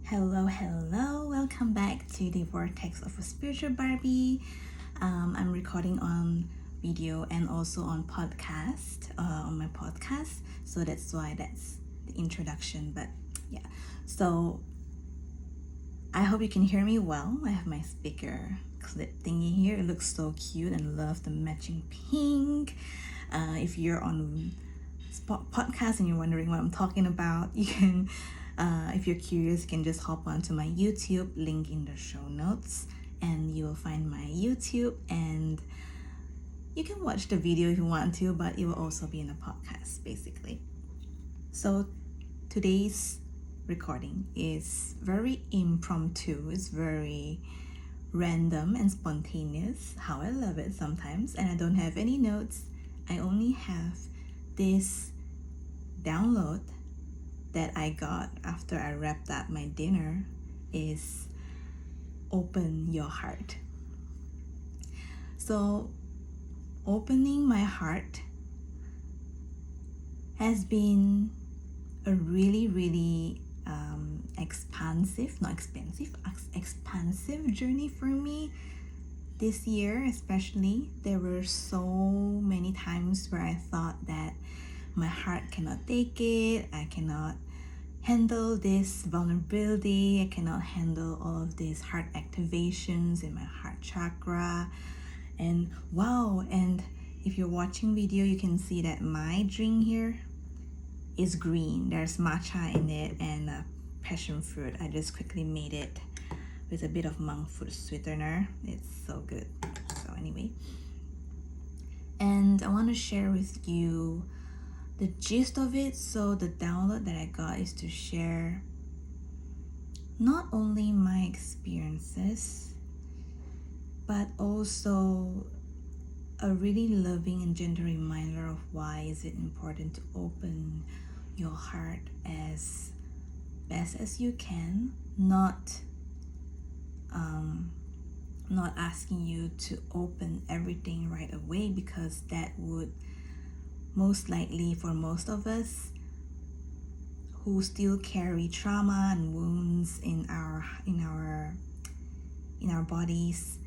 Hello, welcome back to the Vortex of a Spiritual Barbie. I'm recording on video and also on podcast, on my podcast, so that's why that's the introduction. But yeah, so I hope you can hear me well. I have my speaker clip thingy here. It looks so cute and love the matching pink. If you're on podcast and you're wondering what I'm talking about, you can, if you're curious, you can just hop onto my YouTube, link in the show notes, and you will find my YouTube, and you can watch the video if you want to, but it will also be in a podcast basically. So today's recording is very impromptu, it's very random and spontaneous, how I love it sometimes, and I don't have any notes. I only have this download that I got after I wrapped up my dinner is open your heart. So opening my heart has been a really expansive journey for me this year. Especially there were so many times where I thought that my heart cannot take it, I cannot handle this vulnerability, I cannot handle all of these heart activations in my heart chakra. And wow, and if you're watching video, you can see that my drink here is green. There's matcha in it and passion fruit. I just quickly made it with a bit of monk fruit sweetener. It's so good. So anyway, and I want to share with you the gist of it. So the download that I got is to share not only my experiences, but also a really loving and gentle reminder of why is it important to open your heart as best as you can, not asking you to open everything right away, because that would most likely, for most of us who still carry trauma and wounds in our bodies,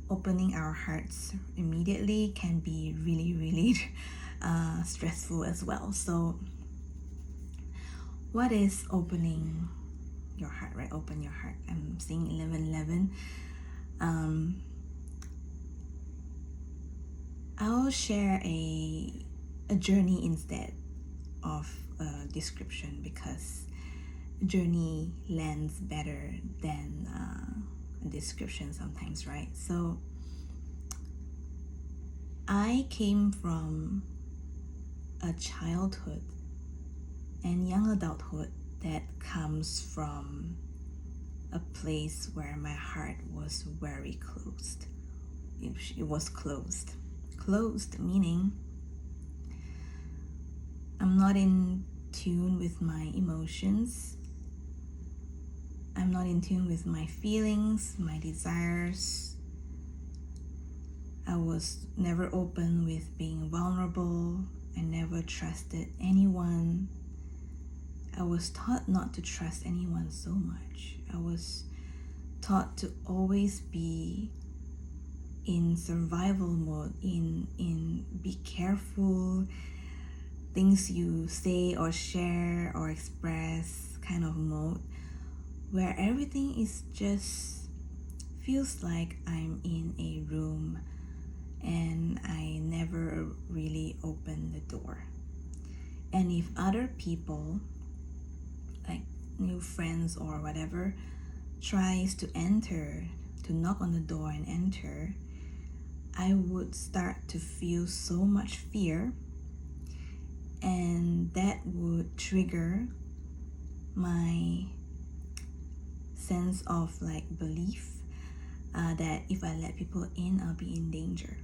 opening our hearts immediately can be really stressful as well. So what is opening your heart, right? Open your heart. I'm saying 11:11. I'll share a journey instead of a description, because journey lands better than a description sometimes, right? So I came from a childhood and young adulthood that comes from a place where my heart was very closed. It was closed. Closed meaning I'm not in tune with my emotions. I'm not in tune with my feelings, my desires. I was never open with being vulnerable. I never trusted anyone. I was taught not to trust anyone so much. I was taught to always be in survival mode, in be careful, things you say or share or express kind of mode, where everything is just feels like I'm in a room and I never really open the door. And if other people, like new friends or whatever, tries to enter, to knock on the door and enter, I would start to feel so much fear, and that would trigger my sense of like belief that if I let people in, I'll be in danger.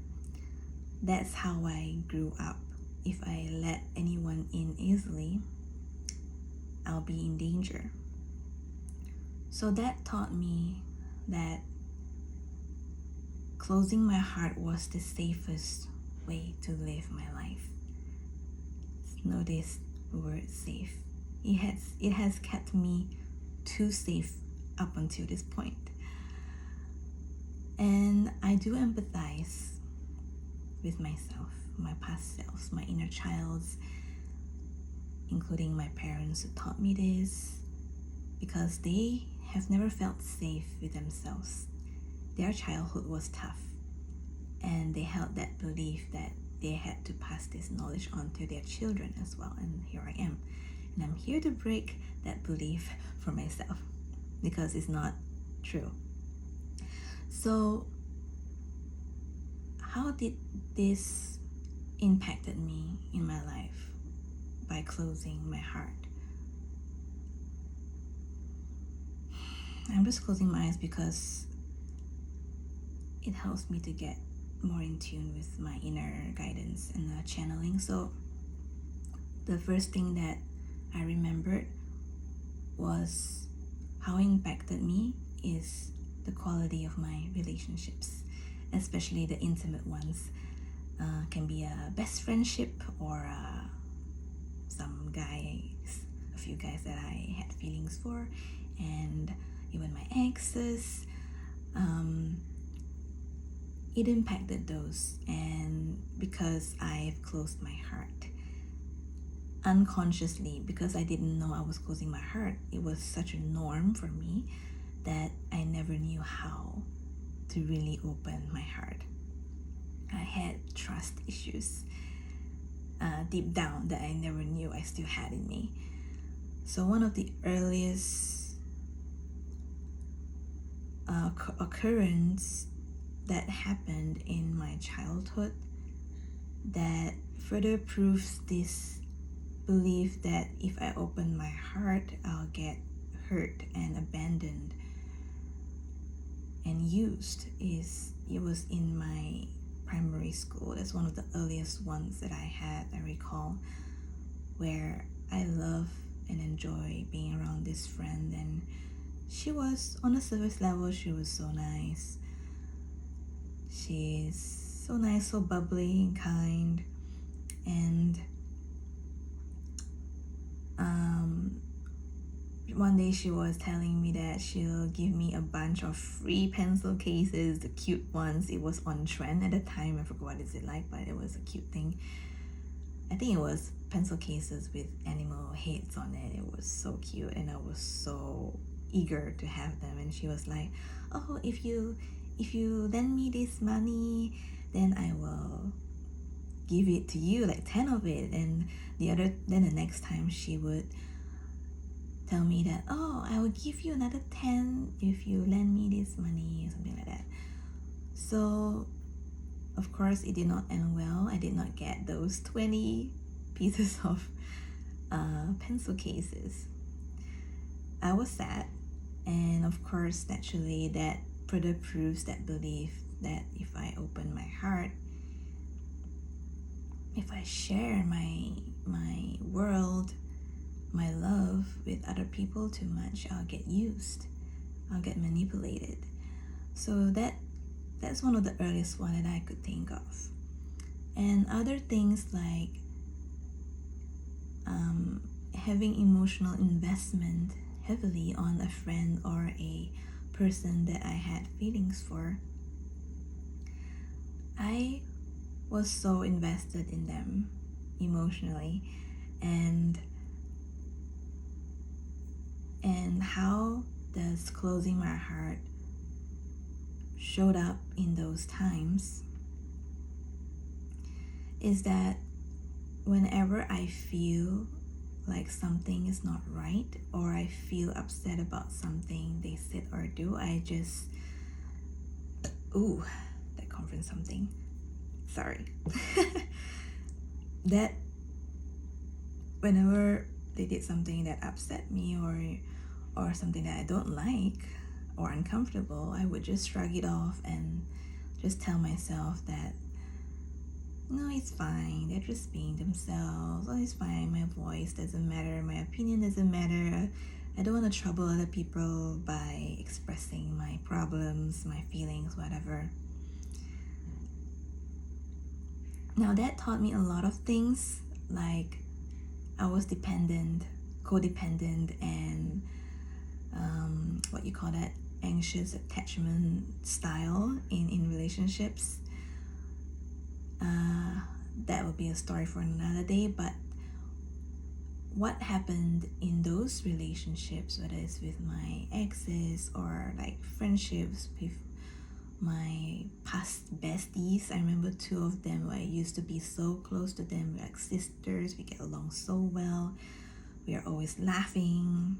That's how I grew up. If I let anyone in easily, I'll be in danger. So that taught me that closing my heart was the safest way to live my life. Notice the word safe. It has kept me too safe up until this point. And I do empathize with myself, my past selves, my inner childs, including my parents who taught me this, because they have never felt safe with themselves. Their childhood was tough, and they held that belief that they had to pass this knowledge on to their children as well. And here I am. And I'm here to break that belief for myself, because it's not true. So how did this impacted me in my life? By closing my heart. I'm just closing my eyes because it helps me to get more in tune with my inner guidance and channeling. So the first thing that I remembered was how it impacted me is the quality of my relationships, especially the intimate ones. Can be a best friendship or some guys, a few guys that I had feelings for, and even my exes. It impacted those, and because I've closed my heart unconsciously, because I didn't know I was closing my heart, it was such a norm for me that I never knew how to really open my heart. I had trust issues deep down that I never knew I still had in me. So one of the earliest occurrence that happened in my childhood that further proves this belief that if I open my heart, I'll get hurt and abandoned and used, is it was in my primary school. That's one of the earliest ones that I recall, where I love and enjoy being around this friend, and she was, on a surface level, she was so nice. She's so nice, so bubbly and kind, and one day she was telling me that she'll give me a bunch of free pencil cases, the cute ones. It was on trend at the time. I forgot what is it like, but it was a cute thing. I think it was pencil cases with animal heads on it. It was so cute, and I was so eager to have them. And she was like, oh, if you lend me this money, then I will give it to you, like 10 of it. And then the next time she would tell me that, oh, I will give you another 10 if you lend me this money, or something like that. So of course it did not end well. I did not get those 20 pieces of pencil cases. I was sad, and of course naturally that further proves that belief that if I open my heart, if I share my world, my love with other people too much, I'll get used, I'll get manipulated. So that's one of the earliest one that I could think of. And other things like having emotional investment heavily on a friend or a person that I had feelings for. I was so invested in them emotionally, and how does closing my heart showed up in those times is that whenever I feel like something is not right, or I feel upset about something they said or do, I just that conference something, sorry that whenever they did something that upset me or something that I don't like or uncomfortable, I would just shrug it off and just tell myself that no, it's fine, they're just being themselves. Oh, it's fine, my voice doesn't matter, my opinion doesn't matter. I don't want to trouble other people by expressing my problems, my feelings, whatever. Now that taught me a lot of things, like I was dependent, codependent, and what you call that, anxious attachment style in relationships. That will be a story for another day. But what happened in those relationships, whether it's with my exes or like friendships with my past besties, I remember two of them where I used to be so close to them. We're like sisters, we get along so well, we are always laughing,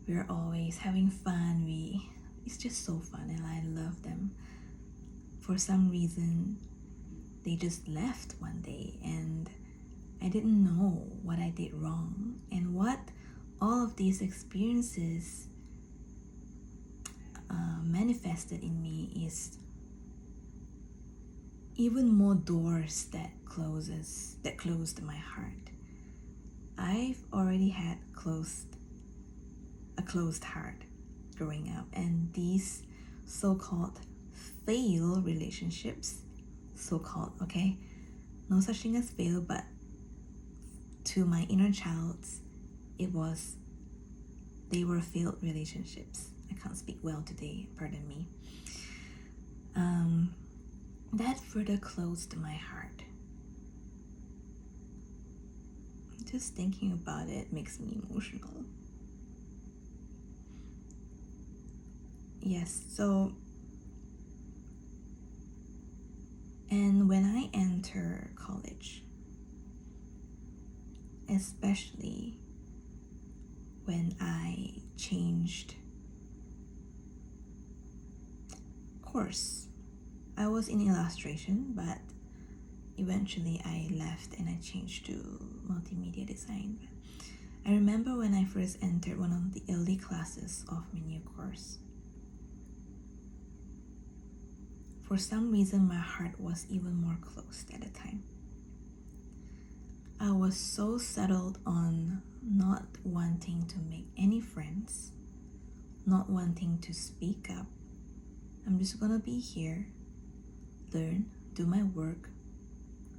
we're always having fun. It's just so fun and I love them. For some reason they just left one day and I didn't know what I did wrong. And what all of these experiences manifested in me is even more doors that closed my heart. I've already had a closed heart growing up, and these so-called failed relationships, so-called, okay, no such thing as fail, but to my inner child, they were failed relationships. I can't speak well today, pardon me. That further closed my heart. Just thinking about it makes me emotional. Yes, so, and when I enter college, especially when I changed course. I was in illustration, but eventually I left and I changed to multimedia design. I remember when I first entered one of the early classes of my new course. For some reason, my heart was even more closed at the time. I was so settled on not wanting to make any friends, not wanting to speak up. I'm just gonna be here, learn, do my work,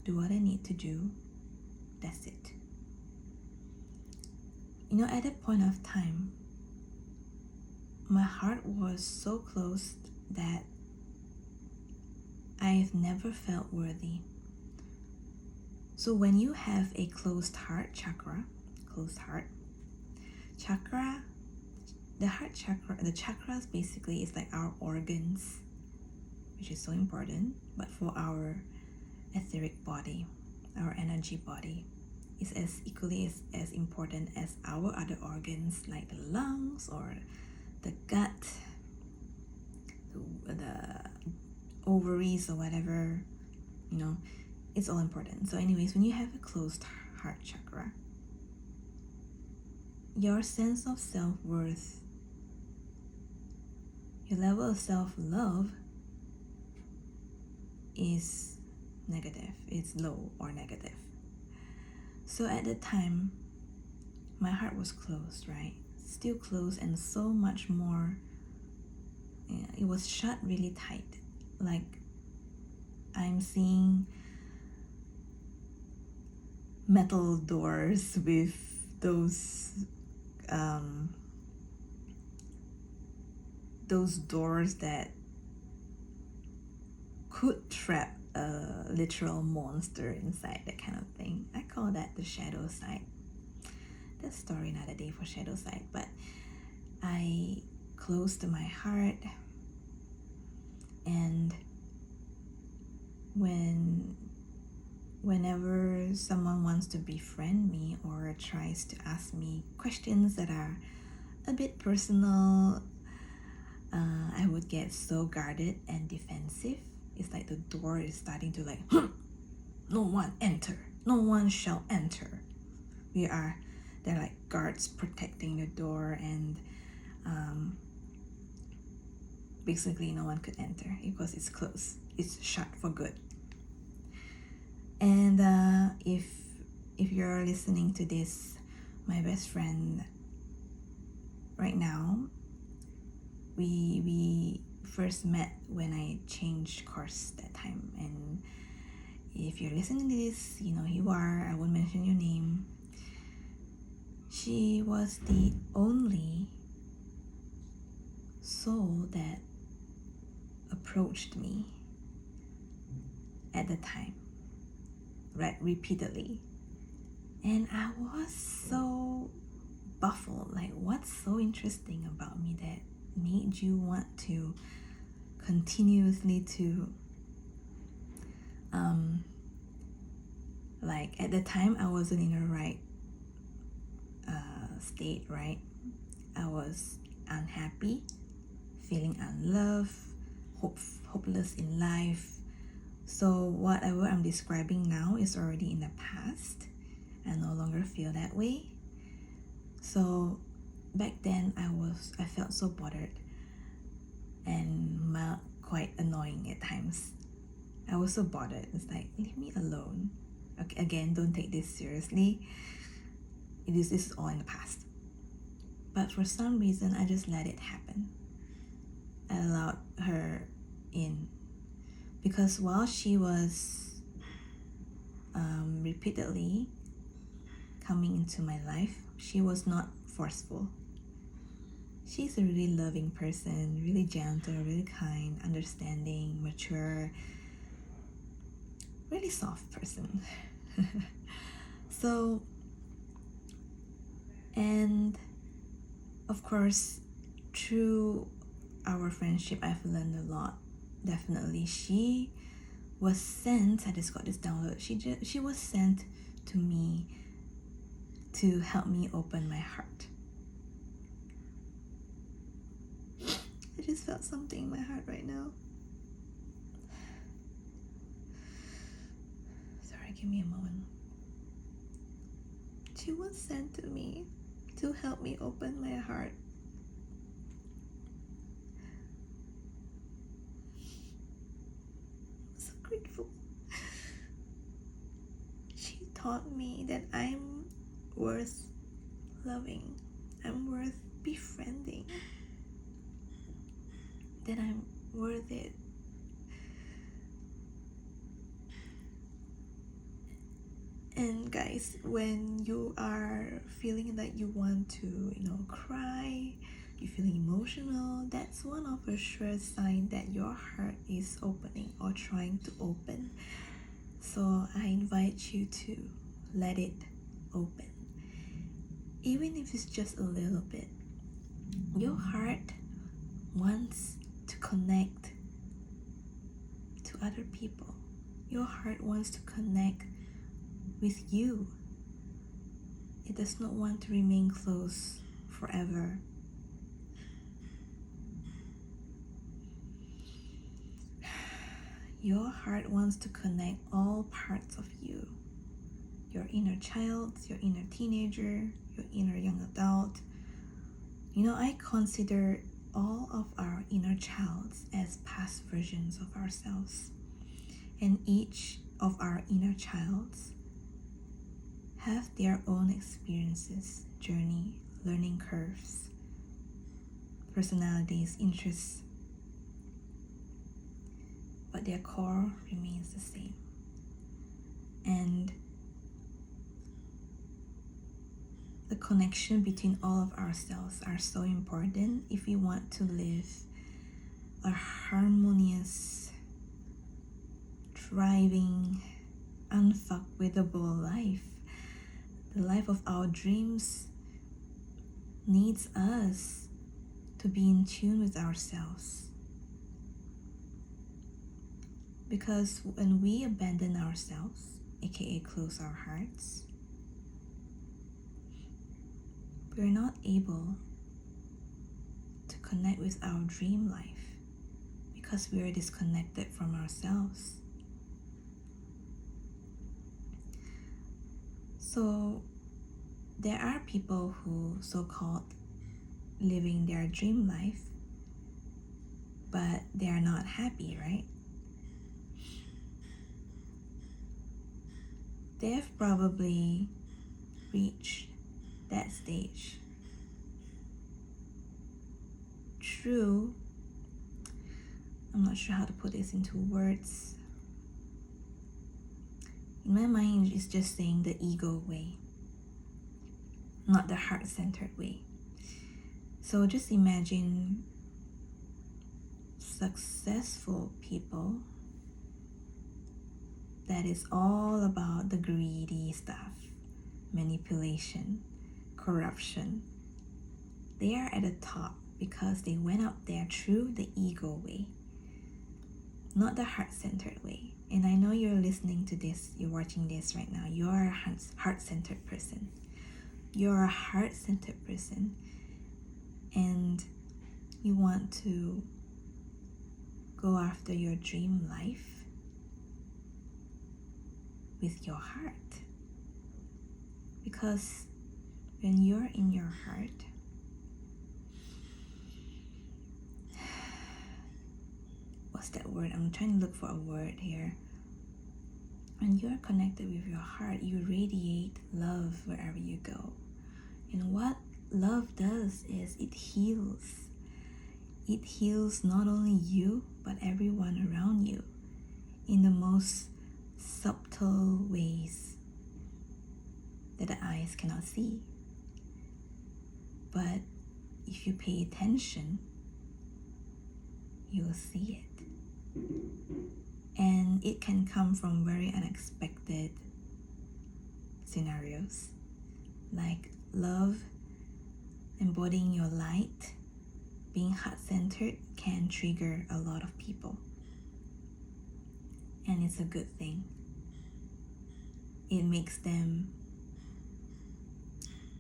do what I need to do. That's it. At that point of time, my heart was so closed that I've never felt worthy. So when you have a closed heart, the heart chakra, the chakras basically is like our organs, which is so important, but for our etheric body, our energy body, is as equally as important as our other organs like the lungs or the gut, the ovaries or whatever, it's all important. So anyways, when you have a closed heart chakra, your sense of self-worth, your level of self-love is negative. It's low or negative. So at the time, my heart was closed, right? Still closed, and so much more. It was shut really tight. Like I'm seeing metal doors with those doors that could trap a literal monster inside, that kind of thing. I call that the shadow side. That's story another day for shadow side. But I closed my heart, and whenever someone wants to befriend me or tries to ask me questions that are a bit personal, I would get so guarded and defensive. It's like the door is starting to like, no one enter, no one shall enter. They're like guards protecting the door, and basically no one could enter because it's closed, it's shut for good. And if you're listening to this, my best friend right now, we first met when I changed course that time. And if you're listening to this, you know who you are. I won't mention your name. She was the only soul that approached me at the time, right, repeatedly. And I was so baffled, like, what's so interesting about me that made you want to continuously to like, at the time I wasn't in the right state, right? I was unhappy, feeling unloved, hopeless in life. So whatever I'm describing now is already in the past. I no longer feel that way. So back then I felt so bothered and quite annoying at times. I was so bothered. It's like, leave me alone. Okay, again, don't take this seriously. This is all in the past. But for some reason, I just let it happen. I allowed her in. Because while she was repeatedly coming into my life, she was not forceful. She's a really loving person, really gentle, really kind, understanding, mature, really soft person. So, and of course, through our friendship, I've learned a lot. Definitely, she was sent. I just got this download. She was sent to me to help me open my heart. I just felt something in my heart right now. Sorry, give me a moment. She was sent to me to help me open my heart. I'm so grateful. She taught me that I'm worth loving. I'm worth befriending. That I'm worth it. And guys, when you are feeling that you want to, cry, you're feeling emotional, that's one of a sure sign that your heart is opening or trying to open. So I invite you to let it open. Even if it's just a little bit. Your heart wants to connect to other people. Your heart wants to connect with you. It does not want to remain close forever. Your heart wants to connect all parts of you. Your inner child, your inner teenager, your inner young adult. I consider all of our inner childs as past versions of ourselves. And each of our inner childs have their own experiences, journey, learning curves, personalities, interests, but their core remains the same. And the connection between all of ourselves are so important if we want to live a harmonious, thriving, unfuckwithable life. The life of our dreams needs us to be in tune with ourselves. Because when we abandon ourselves, aka close our hearts, we're not able to connect with our dream life because we are disconnected from ourselves. So there are people who so-called living their dream life, but they are not happy, right? They have probably reached that stage. True, I'm not sure how to put this into words. In my mind, it's just saying the ego way, not the heart-centered way. So just imagine successful people that is all about the greedy stuff, manipulation, corruption, they are at the top because they went up there through the ego way, not the heart-centered way. And I know you're listening to this, you're watching this right now, you're a heart-centered person. You're a heart-centered person, and you want to go after your dream life with your heart. Because when you're in your heart, what's that word? I'm trying to look for a word here. When you're connected with your heart, you radiate love wherever you go. And what love does is it heals. It heals not only you, but everyone around you in the most subtle ways that the eyes cannot see. But if you pay attention, you will see it. And it can come from very unexpected scenarios, like love, embodying your light, being heart-centered can trigger a lot of people. And it's a good thing.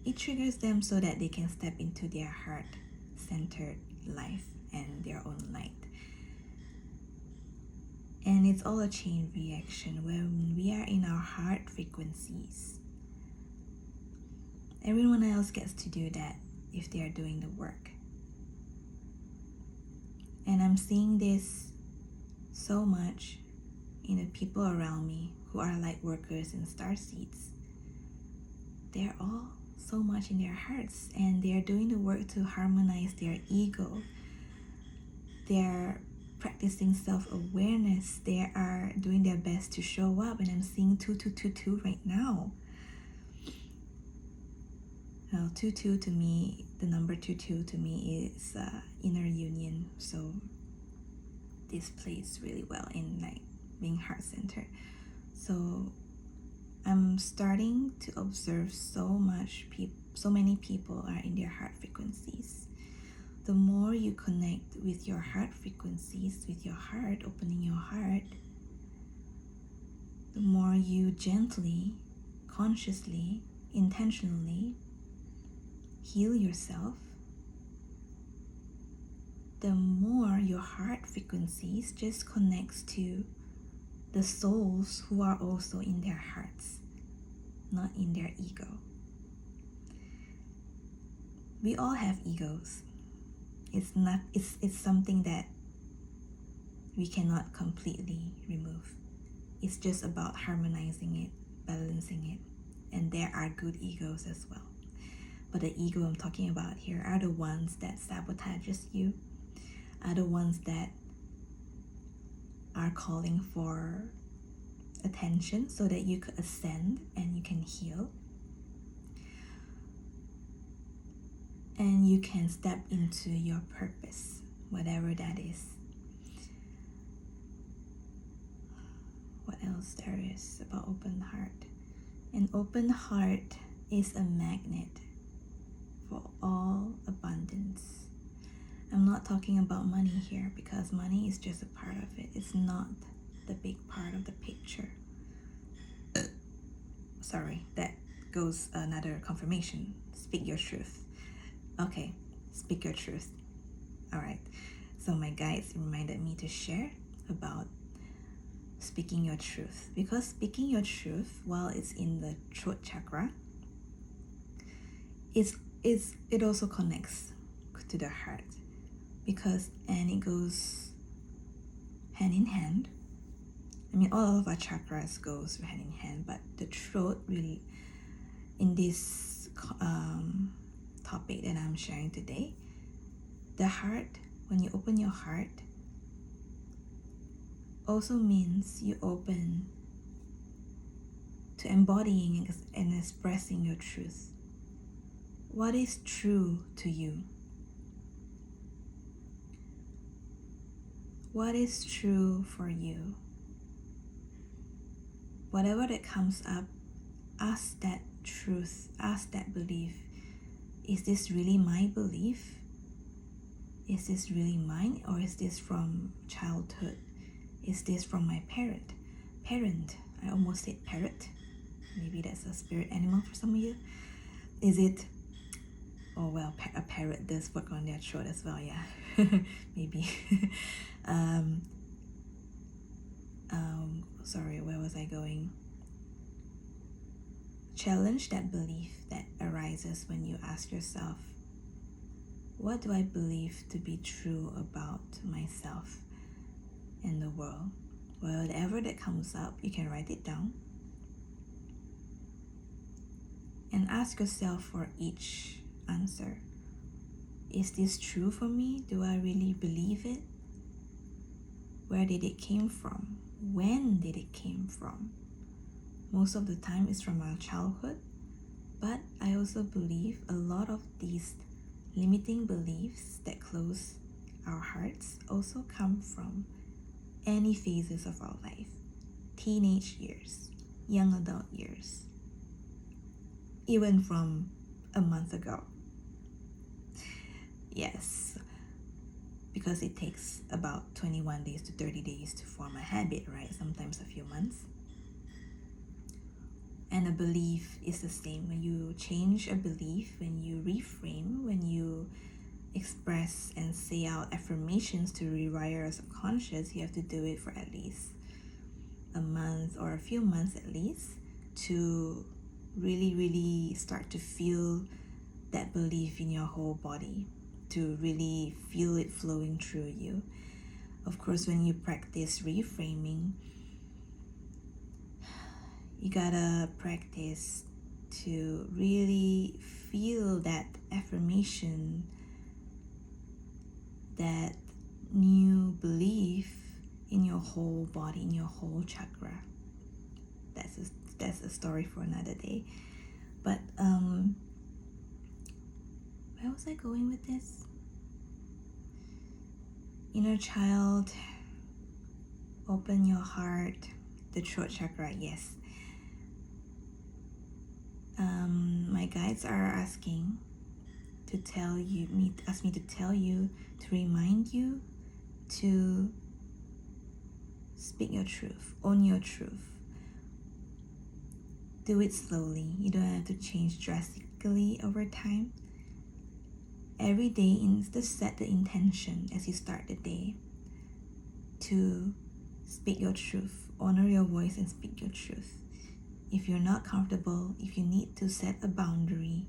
It triggers them so that they can step into their heart-centered life and their own light. And it's all a chain reaction. When we are in our heart frequencies, everyone else gets to do that if they are doing the work. And I'm seeing this so much in the people around me who are light workers and starseeds. They're all so much in their hearts, and they're doing the work to harmonize their ego. They're practicing self-awareness. They are doing their best to show up, and I'm seeing 2222 right now. Now 22 to me, the number 22 to me is inner union, so this plays really well in like being heart-centered. So I'm starting to observe so many people are in their heart frequencies. The more you connect with your heart frequencies, with your heart, opening your heart, the more you gently, consciously, intentionally heal yourself, the more your heart frequencies just connects to the souls who are also in their hearts, not in their ego. We all have egos. It's something that we cannot completely remove. It's just about harmonizing it, balancing it. And there are good egos as well. But the ego I'm talking about here are the ones that sabotages you, are the ones that are calling for attention so that you could ascend and you can heal. And you can step into your purpose, whatever that is. What else there is about open heart? An open heart is a magnet for all abundance. I'm not talking about money here because money is just a part of it. It's not the big part of the picture. Sorry, that goes another confirmation. Speak your truth. Okay, speak your truth. Alright, so my guides reminded me to share about speaking your truth, because speaking your truth, while it's in the throat chakra, it also connects to the heart, and it goes hand in hand. I mean, all of our chakras goes hand in hand, but the throat really, in this topic that I'm sharing today, the heart, when you open your heart, also means you open to embodying and expressing your truth. What is true to you? what is true for you. Whatever that comes up, ask that truth, ask that belief. Is this really my belief? Is this really mine, or is this from childhood? Is this from my parent? I almost said parrot. Maybe that's a spirit animal for some of you. Is it, oh well, a parrot does work on their throat as well, yeah. Maybe. Sorry, where was I going? Challenge that belief that arises when you ask yourself, what do I believe to be true about myself and the world? Whatever that comes up, you can write it down. And ask yourself for each answer. Is this true for me? Do I really believe it? Where did it came from? When did it came from? Most of the time it's from our childhood, but I also believe a lot of these limiting beliefs that close our hearts also come from any phases of our life. Teenage years, young adult years, even from a month ago. Yes, because it takes about 21 days to 30 days to form a habit, right? Sometimes a few months. And a belief is the same. When you change a belief, when you reframe, when you express and say out affirmations to rewire your subconscious, you have to do it for at least a month or a few months at least to really start to feel that belief in your whole body, to really feel it flowing through you. Of course, when you practice reframing, you gotta practice to really feel that affirmation, that new belief in your whole body, in your whole chakra. That's a story for another day. But where was I going with this? Inner child, open your heart, the throat chakra, yes. My guides are asking ask me to tell you, to remind you to speak your truth, own your truth. Do it slowly. You don't have to change drastically over time. Every day, just set the intention as you start the day to speak your truth. Honor your voice and speak your truth. If you're not comfortable, if you need to set a boundary,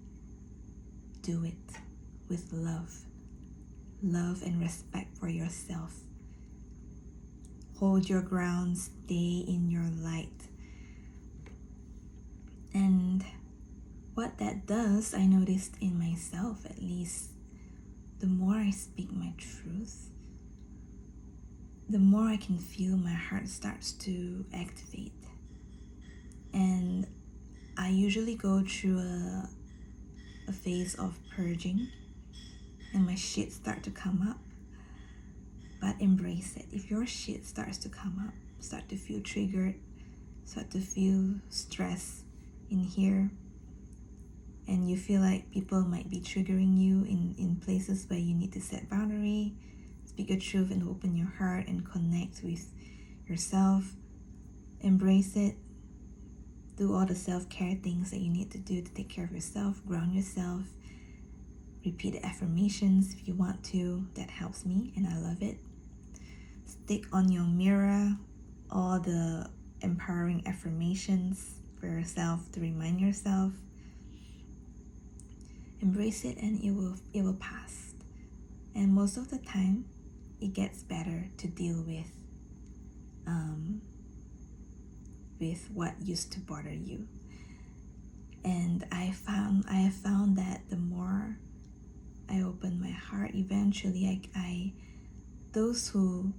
do it with love and respect for yourself. Hold your ground, stay in your light. And what that does, I noticed in myself at least, the more I speak my truth, the more I can feel my heart starts to activate. And I usually go through a phase of purging, and my shit start to come up. But embrace it. If your shit starts to come up, start to feel triggered, start to feel stress in here, and you feel like people might be triggering you in places where you need to set boundary, speak your truth and open your heart and connect with yourself, embrace it. Do all the self-care things that you need to do to take care of yourself, ground yourself. Repeat the affirmations if you want to. That helps me and I love it. Stick on your mirror all the empowering affirmations for yourself to remind yourself. Embrace it and it will pass. And most of the time, it gets better to deal with what used to bother you. And I have found that the more I open my heart, eventually those who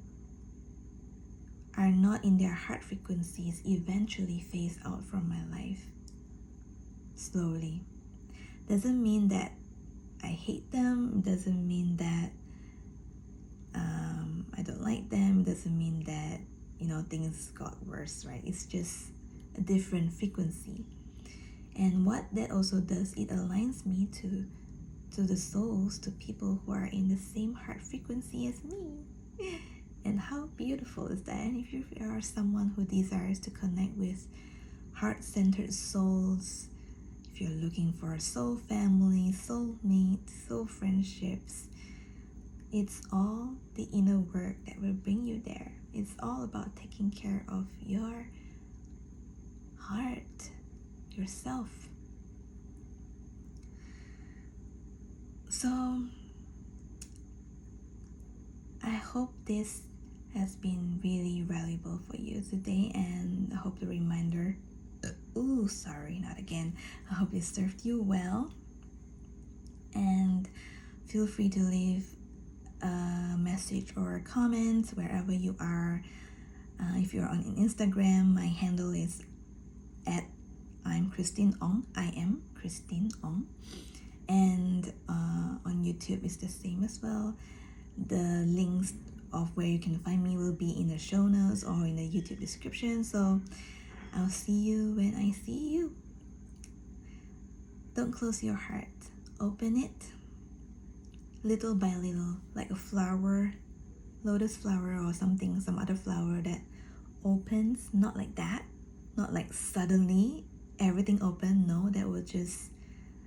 are not in their heart frequencies eventually phase out from my life slowly. Doesn't mean that I hate them, doesn't mean that don't like them, doesn't mean that, things got worse, right? It's just a different frequency. And what that also does, it aligns me to the souls, to people who are in the same heart frequency as me. And how beautiful is that? And if you are someone who desires to connect with heart-centered souls, if you're looking for a soul family, soul mate, soul friendships, it's all the inner work that will bring you there. It's all about taking care of your heart, yourself. So I hope this has been really valuable for you today, and I hope the reminder, not again. I hope it served you well. And feel free to leave a message or a comment wherever you are. If you're on Instagram, my handle is at I'm Christine Ong. I am Christine Ong. And on YouTube is the same as well. The links of where you can find me will be in the show notes or in the YouTube description. So I'll see you when I see you. Don't close your heart. Open it little by little, like a flower, lotus flower or something, some other flower that opens. Not like that. Not like suddenly everything open. No, that will just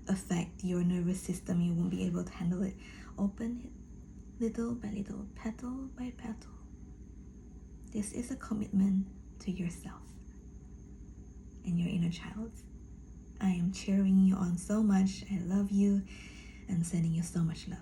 affect your nervous system. You won't be able to handle it. Open it little by little, petal by petal. This is a commitment to yourself and your inner child. I am cheering you on so much. I love you and sending you so much love.